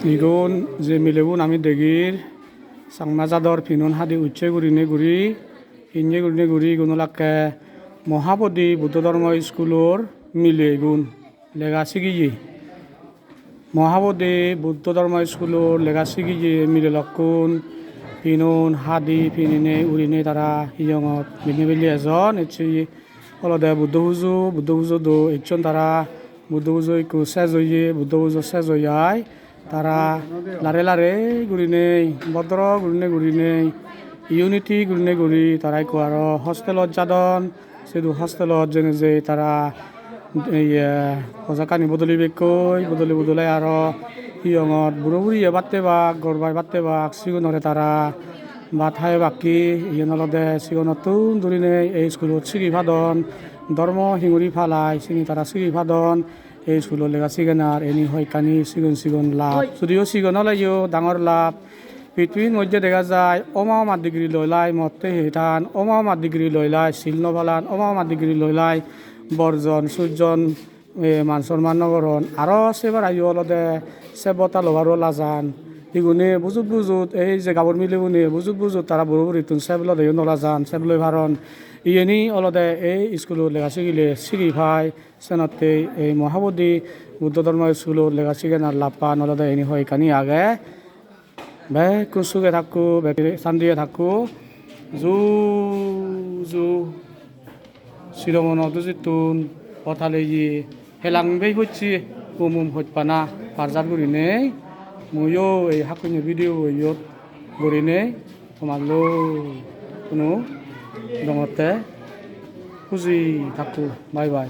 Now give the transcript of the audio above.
이건 যে মিলেবুন আমি দেগির সাংনা জাদর ফিনুন হাদি উচ্চে গুরিনে গুরি ইঞ্জে গুরিনে গুরি গুণলাকে মহাবোধি বুদ্ধ ধর্ম স্কুলর মিলে গুণ লেগা শিগিয়ে মহাবোধি বুদ্ধ ধর্ম স্কুলর লেগা শিগিয়ে মিলে লক্ষণ ফিনুন হাদি ফিনিনে উরিনে তারা হিয়ঙত মিলে মিলি এজন এসে অলদে বুদ্ধ পুজো দো একজন তারা বুদ্ধ পুজো একটু শেষ হয়ে বুদ্ধ পুজো শেষ হইয়ায় তারা লারে লারে গুরিনে ভদ্র গুরিনে ইউনিটি গুরিনে গুরি তারাই কো আর হোস্টেলত যাদন সেদু হোস্টেলত যেনে যে তারা পজাকানি বদলাই আর হিয়ঙত বুড়ো বুড়িয়ে বাড়তে বাক গরবাই বাড়তে বাক সিগুনরে তারা বাথায় বাকি ইয়নলদে সিগনতুন দূরিনে এই স্কুলত সিগি ভাদন ধর্ম হিঙুরি ফালাই সিনি তারা সিগি ভাদন এই স্কুলত লেগা সিগেনার এনি হয়কানি সিগন লাভ যদিও সিগন হলাইও ডাঙর লাভ পৃথিবীর মধ্যে দেখা যায় অমামার ডিগ্রি লইলাই মতে হেটান অমামার ডিগ্রি লইলাই শিলনবালান অমামার ডিগ্রি লইলাই বর্জন সূর্যন মান সম্মান নগরণ আরও সেবার আইও অলদে সেবতা লভারও লাজান ইগুনে বুজুত এই যে গাবর মিলিবুনে বুজুত তারা বড় তুন সেবল দেয় নলা যান সেবলই ভারণ ইয়েনি অলদে এই স্কুলত লেখা শিখিলে শিখি ভাই সেনতে এই মহাবোধি বুদ্ধ ধর্ম স্কুলত লেখা শিখে না লাপা নলদে এনি হয় কানি আগে বে কুসুকে থাকো বে সান্দিয়ে থাকো জু শিরমন দুজিতুন পথালে হেলাংবেই হচ্ছে মুম হইপানা পারজাত গুরিনে ময়ো এই হাকুনি ভিডিও ইয়ত গুরিনে তোমালো কোনো দঙতে খুঁজি থাকো বাই বাই